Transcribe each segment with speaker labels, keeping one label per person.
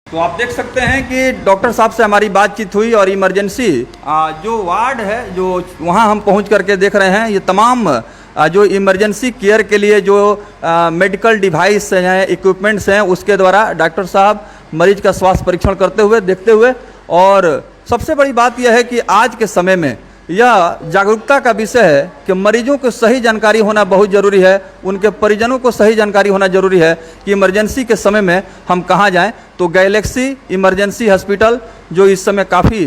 Speaker 1: तो आप देख सकते हैं कि डॉक्टर साहब से हमारी बातचीत हुई और इमरजेंसी जो वार्ड है जो वहाँ हम पहुँच करके देख रहे हैं, ये तमाम जो इमरजेंसी केयर के लिए जो मेडिकल डिवाइस हैं, इक्विपमेंट्स हैं, उसके द्वारा डॉक्टर साहब मरीज का स्वास्थ्य परीक्षण करते हुए, देखते हुए, और सबसे बड़ी बात यह है कि आज के समय में यह जागरूकता का विषय है कि मरीजों को सही जानकारी होना बहुत ज़रूरी है, उनके परिजनों को सही जानकारी होना ज़रूरी है कि इमरजेंसी के समय में हम कहाँ जाएं। तो गैलेक्सी इमरजेंसी हॉस्पिटल जो इस समय काफ़ी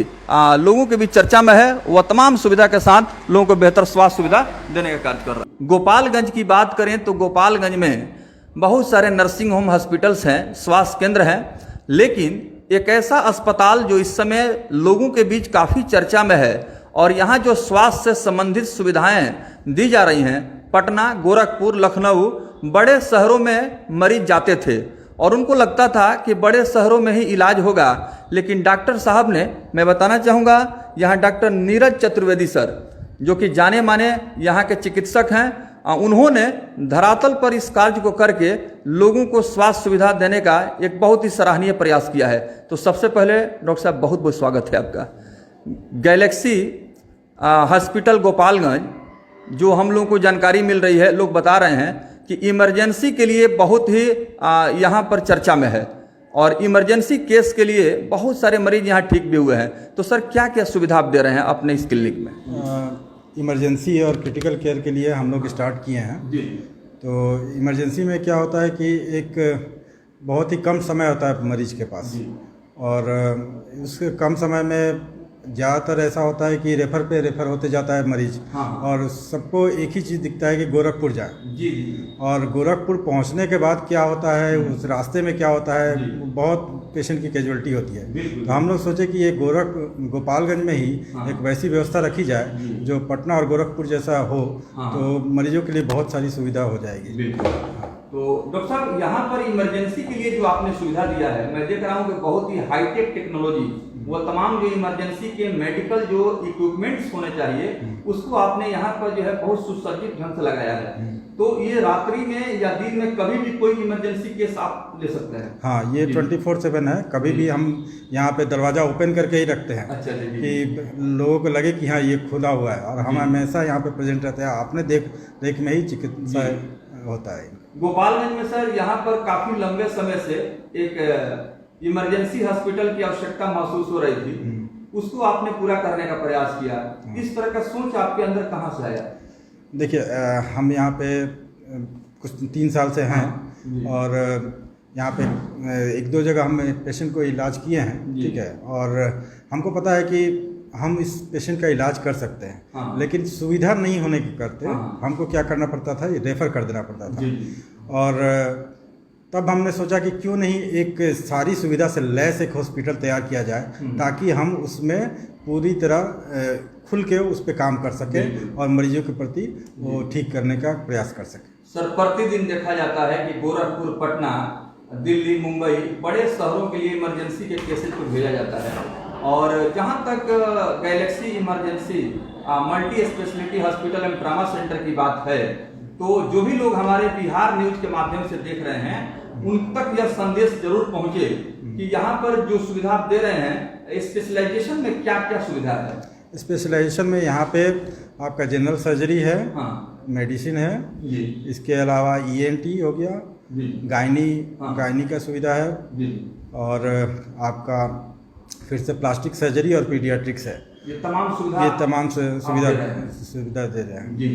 Speaker 1: लोगों के बीच चर्चा में है, वह तमाम सुविधा के साथ लोगों को बेहतर स्वास्थ्य सुविधा देने का कार्य कर रहा है। गोपालगंज की बात करें तो गोपालगंज में बहुत सारे नर्सिंग होम हॉस्पिटल्स हैं, स्वास्थ्य केंद्र हैं, लेकिन एक ऐसा अस्पताल जो इस समय लोगों के बीच काफ़ी चर्चा में है और यहाँ जो स्वास्थ्य से संबंधित सुविधाएं दी जा रही हैं, पटना, गोरखपुर, लखनऊ, बड़े शहरों में मरीज जाते थे और उनको लगता था कि बड़े शहरों में ही इलाज होगा, लेकिन डॉक्टर साहब ने, मैं बताना चाहूँगा, यहाँ डॉक्टर नीरज चतुर्वेदी सर जो कि जाने माने यहाँ के चिकित्सक हैं, उन्होंने धरातल पर इस कार्य को करके लोगों को स्वास्थ्य सुविधा देने का एक बहुत ही सराहनीय प्रयास किया है। तो सबसे पहले डॉक्टर साहब बहुत बहुत स्वागत है आपका। गैलेक्सी हॉस्पिटल गोपालगंज जो हम लोगों को जानकारी मिल रही है, लोग बता रहे हैं कि इमरजेंसी के लिए बहुत ही यहाँ पर चर्चा में है और इमरजेंसी केस के लिए बहुत सारे मरीज यहाँ ठीक भी हुए हैं। तो सर क्या क्या सुविधा आप दे रहे हैं अपने इस क्लिनिक में?
Speaker 2: इमरजेंसी और क्रिटिकल केयर के लिए हम लोग स्टार्ट किए हैं जी। तो इमरजेंसी में क्या होता है कि एक बहुत ही कम समय होता है मरीज के पास जी। और उस कम समय में ज़्यादातर ऐसा होता है कि रेफ़र होते जाता है मरीज। हाँ। और सबको एक ही चीज़ दिखता है कि गोरखपुर जाए जी। और गोरखपुर पहुंचने के बाद क्या होता है, उस रास्ते में क्या होता है, बहुत पेशेंट की कैजुअलिटी होती है। तो हम लोग सोचे कि ये गोपालगंज में ही एक वैसी व्यवस्था रखी जाए जो पटना और गोरखपुर जैसा हो। तो मरीजों के लिए बहुत सारी सुविधा हो जाएगी।
Speaker 1: तो डॉक्टर साहब यहाँ पर इमरजेंसी के लिए जो आपने सुविधा दिया है, मैं देख रहा हूँ कि बहुत ही हाईटेक टेक्नोलॉजी, वो तमाम जो इमरजेंसी के मेडिकल जो इक्विपमेंट्स होने चाहिए उसको आपने यहाँ पर जो है बहुत सुसज्जित ढंग से लगाया है। तो ये रात्रि में या दिन में कभी भी कोई इमरजेंसी केस आप ले सकते हैं?
Speaker 2: हाँ, ये 24/7 है। कभी भी हम यहाँ पे दरवाज़ा ओपन करके ही रखते हैं। अच्छा जी। कि लोगों को लगे कि हाँ ये खुला हुआ है और हम हमेशा यहाँ पे प्रेजेंट रहते हैं। आपने देख में ही चिकित्सा होता है।
Speaker 1: गोपालगंज में सर यहाँ पर काफी लंबे समय से एक इमरजेंसी हॉस्पिटल की आवश्यकता महसूस हो रही थी, उसको आपने पूरा करने का प्रयास किया। इस तरह का सोच आपके अंदर कहाँ से आया?
Speaker 2: देखिए, हम यहाँ पे कुछ 3 साल से हैं और यहाँ पे 1-2 जगह हम पेशेंट को इलाज किए हैं, ठीक है। और हमको पता है कि हम इस पेशेंट का इलाज कर सकते हैं। हाँ। लेकिन सुविधा नहीं होने के करते हमको क्या करना पड़ता था, रेफ़र कर देना पड़ता था। और तब हमने सोचा कि क्यों नहीं एक सारी सुविधा से लैस एक हॉस्पिटल तैयार किया जाए ताकि हम उसमें पूरी तरह खुल के उस पर काम कर सकें और मरीजों के प्रति वो ठीक करने का प्रयास कर सकें।
Speaker 1: सर, प्रतिदिन देखा जाता है कि गोरखपुर, पटना, दिल्ली, मुंबई, बड़े शहरों के लिए इमरजेंसी के केसेज को भेजा जाता है और जहाँ तक Galaxy emergency multi speciality hospital and trauma centre की बात है, तो जो भी लोग हमारे बिहार न्यूज के माध्यम से देख रहे हैं उन तक यह संदेश जरूर पहुंचे कि यहाँ पर जो सुविधा आप दे रहे हैं, स्पेशलाइजेशन में क्या क्या सुविधा है?
Speaker 2: स्पेशलाइजेशन में यहाँ पे आपका जनरल सर्जरी है। हाँ। मेडिसिन है जी। इसके अलावा ENT हो गया जी। गायनी का सुविधा है जी। और आपका फिर से प्लास्टिक सर्जरी और पीडियाट्रिक्स है।
Speaker 1: ये तमाम सुविधा
Speaker 2: सुविधा दे रहे हैं जी।